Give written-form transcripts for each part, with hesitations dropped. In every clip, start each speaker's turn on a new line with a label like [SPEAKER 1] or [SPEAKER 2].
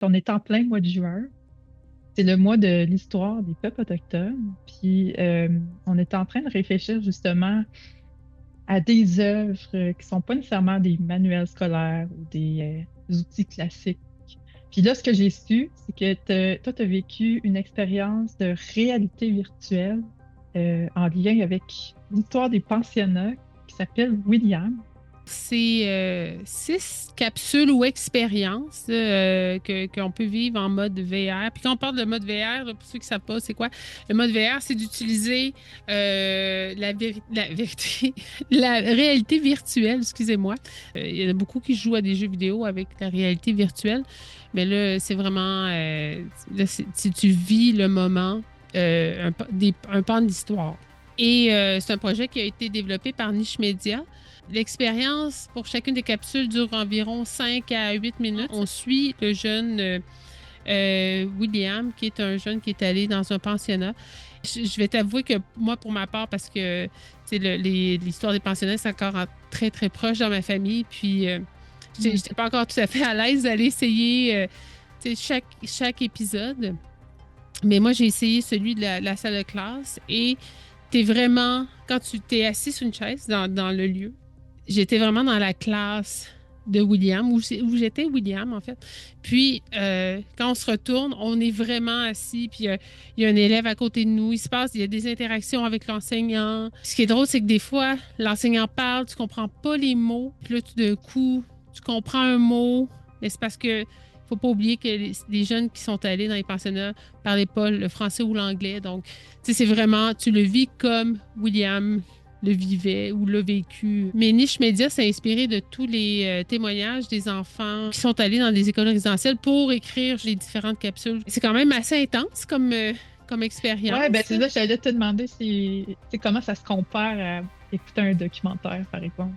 [SPEAKER 1] On est en plein mois de juin. C'est le mois de l'histoire des peuples autochtones. Puis on est en train de réfléchir justement à des œuvres qui sont pas nécessairement des manuels scolaires ou des outils classiques. Puis là, ce que j'ai su, c'est que toi, tu as vécu une expérience de réalité virtuelle en lien avec l'histoire des pensionnats qui s'appelle William.
[SPEAKER 2] C'est 6 capsules ou expériences qu'on peut vivre en mode VR. Puis quand on parle de mode VR, là, pour ceux qui ne savent pas, c'est quoi? Le mode VR, c'est d'utiliser la vérité, la réalité virtuelle, excusez-moi. Il y en a beaucoup qui jouent à des jeux vidéo avec la réalité virtuelle. Mais là, c'est vraiment, si tu vis le moment, un pan d'histoire. Et c'est un projet qui a été développé par Niche Media. L'expérience pour chacune des capsules dure environ 5 à 8 minutes. On suit le jeune William, qui est un jeune qui est allé dans un pensionnat. Je vais t'avouer que moi, pour ma part, parce que l'histoire des pensionnats, c'est encore très, très proche dans ma famille. Puis, je n'étais pas encore tout à fait à l'aise d'aller essayer chaque épisode. Mais moi, j'ai essayé celui de la salle de classe et t'es vraiment, quand tu t'es assis sur une chaise dans le lieu, j'étais vraiment dans la classe de William, où j'étais William, en fait. Puis, quand on se retourne, on est vraiment assis, puis il y a un élève à côté de nous. Il y a des interactions avec l'enseignant. Ce qui est drôle, c'est que des fois, l'enseignant parle, tu comprends pas les mots, puis là, tout d'un coup, tu comprends un mot, mais c'est parce que faut pas oublier que les jeunes qui sont allés dans les pensionnats parlaient pas le français ou l'anglais. Donc, tu sais, c'est vraiment, tu le vis comme William le vivait ou l'a vécu. Mais Niche Média s'est inspiré de tous les témoignages des enfants qui sont allés dans des écoles résidentielles pour écrire les différentes capsules. C'est quand même assez intense comme
[SPEAKER 1] Ouais, ben
[SPEAKER 2] expérience.
[SPEAKER 1] c'est ça, j'allais te demander c'est comment ça se compare à écouter un documentaire, par exemple.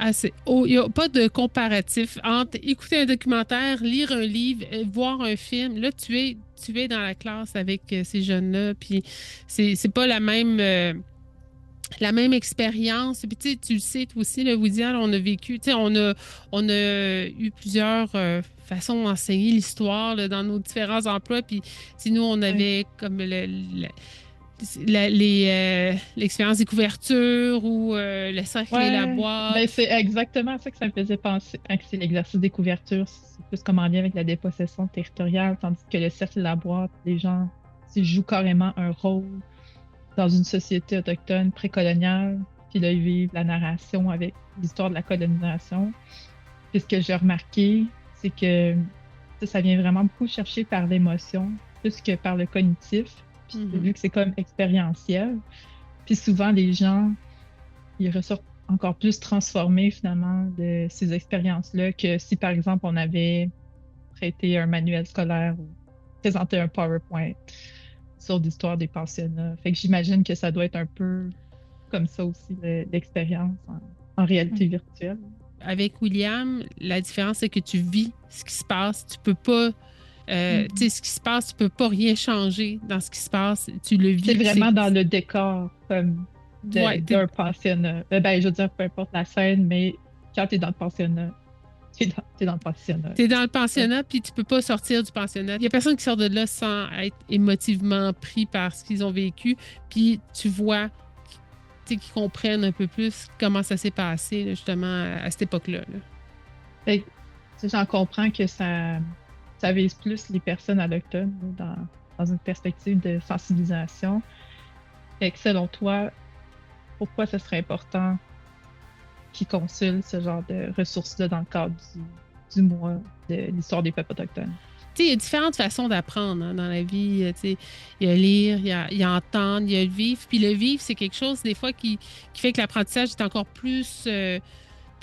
[SPEAKER 2] Il n'y a pas de comparatif entre écouter un documentaire, lire un livre, voir un film. Là, tu es dans la classe avec ces jeunes-là, puis c'est pas la même expérience. Puis tu le sais, toi aussi, le Woody Allen, on a vécu, on a eu plusieurs façons d'enseigner l'histoire là, dans nos différents emplois. Puis nous, on
[SPEAKER 1] Ouais.
[SPEAKER 2] avait comme l'expérience des couvertures ou le cercle et la
[SPEAKER 1] Ouais, ben
[SPEAKER 2] boîte.
[SPEAKER 1] c'est exactement ça que ça me faisait penser. Hein, que c'est l'exercice des couvertures, c'est plus comme en lien avec la dépossession territoriale, tandis que le cercle et la boîte, les gens jouent carrément un rôle dans une société autochtone précoloniale, puis là, ils vivent la narration avec l'histoire de la colonisation. Puis ce que j'ai remarqué, c'est que ça vient vraiment beaucoup chercher par l'émotion, plus que par le cognitif. Puis
[SPEAKER 2] Mhm.
[SPEAKER 1] vu que c'est comme expérientiel, puis souvent les gens, ils ressortent encore plus transformés finalement de ces expériences-là que si par exemple on avait prêté un manuel scolaire ou présenté un PowerPoint sur l'histoire des pensionnats. Fait que j'imagine que ça doit être un peu comme ça aussi, l'expérience en réalité virtuelle.
[SPEAKER 2] Avec William, la différence, c'est que tu vis ce qui se passe. Tu peux pas, tu sais,
[SPEAKER 1] Mhm.
[SPEAKER 2] ce qui se passe, tu peux pas rien changer dans ce qui se passe. Tu le
[SPEAKER 1] T'es
[SPEAKER 2] vis, puis
[SPEAKER 1] vraiment dans le décor comme
[SPEAKER 2] ouais,
[SPEAKER 1] d'un pensionnat. Ben, je veux dire, peu importe la scène, mais quand t'es dans le pensionnat, t'es dans le pensionnat.
[SPEAKER 2] t'es dans le
[SPEAKER 1] Ouais.
[SPEAKER 2] pensionnat, puis tu peux pas sortir du pensionnat. Il y a personne qui sort de là sans être émotivement pris par ce qu'ils ont vécu, puis tu vois, tu sais, qu'ils comprennent un peu plus comment ça s'est passé, là, justement, à cette époque-là. Là.
[SPEAKER 1] Fait que, tu sais, j'en comprends que ça vise plus les personnes autochtones là, dans une perspective de sensibilisation. Fait que selon toi, pourquoi ce serait important qu'ils consultent ce genre de ressources-là dans le cadre du mois de l'histoire des peuples autochtones?
[SPEAKER 2] Tu sais, il y a différentes façons d'apprendre hein, dans la vie. Tu sais, il y a lire, il y a entendre, il y a le vivre. Puis le vivre, c'est quelque chose, des fois, qui fait que l'apprentissage est encore plus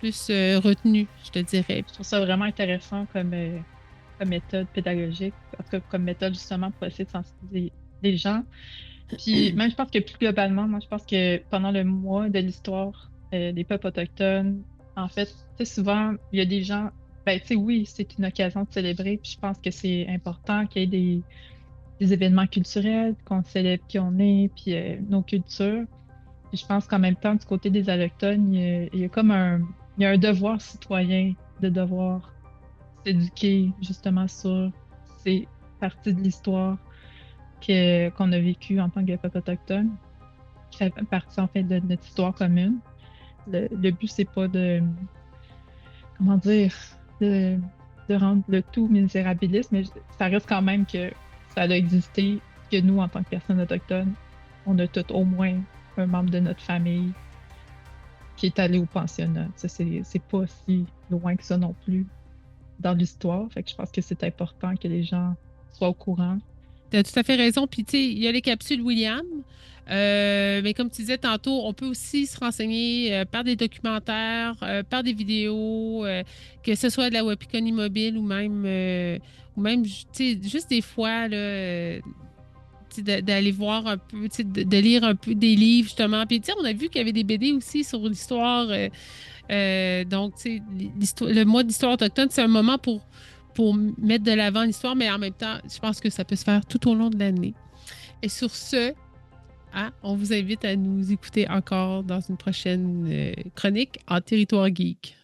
[SPEAKER 2] retenu, je te dirais.
[SPEAKER 1] Je trouve ça vraiment intéressant comme méthode pédagogique, en tout cas comme méthode justement pour essayer de sensibiliser les gens. Puis même, je pense que plus globalement, moi, je pense que pendant le mois de l'histoire des peuples autochtones, en fait, tu sais, souvent, il y a des gens, ben, tu sais, oui, c'est une occasion de célébrer, puis je pense que c'est important qu'il y ait des événements culturels, qu'on célèbre qui on est, puis nos cultures. Puis je pense qu'en même temps, du côté des Autochtones, il y a comme il y a un devoir citoyen de devoir s'éduquer justement sur c'est partie de l'histoire qu'on a vécue en tant que peuple autochtone, qui fait partie en fait de notre histoire commune. Le but, c'est pas de, comment dire, de, de rendre le tout misérabiliste, mais ça reste quand même que ça a existé, que nous, en tant que personnes autochtones, on a tout au moins un membre de notre famille qui est allé au pensionnat. Ça, c'est pas si loin que ça non plus dans l'histoire. Fait que je pense que c'est important que les gens soient au courant.
[SPEAKER 2] Tu as tout à fait raison. Puis, tu sais, il y a les capsules William. Mais comme tu disais tantôt, on peut aussi se renseigner par des documentaires, par des vidéos, que ce soit de la Wapikoni mobile ou même tu sais, juste des fois, là, tu sais, d'aller voir un peu, tu sais, de lire un peu des livres, justement. Puis, tu sais, on a vu qu'il y avait des BD aussi sur l'histoire. Donc, tu sais, le mois d'histoire autochtone, c'est un moment pour mettre de l'avant l'histoire, mais en même temps, je pense que ça peut se faire tout au long de l'année. Et sur ce, hein, on vous invite à nous écouter encore dans une prochaine chronique en territoire geek.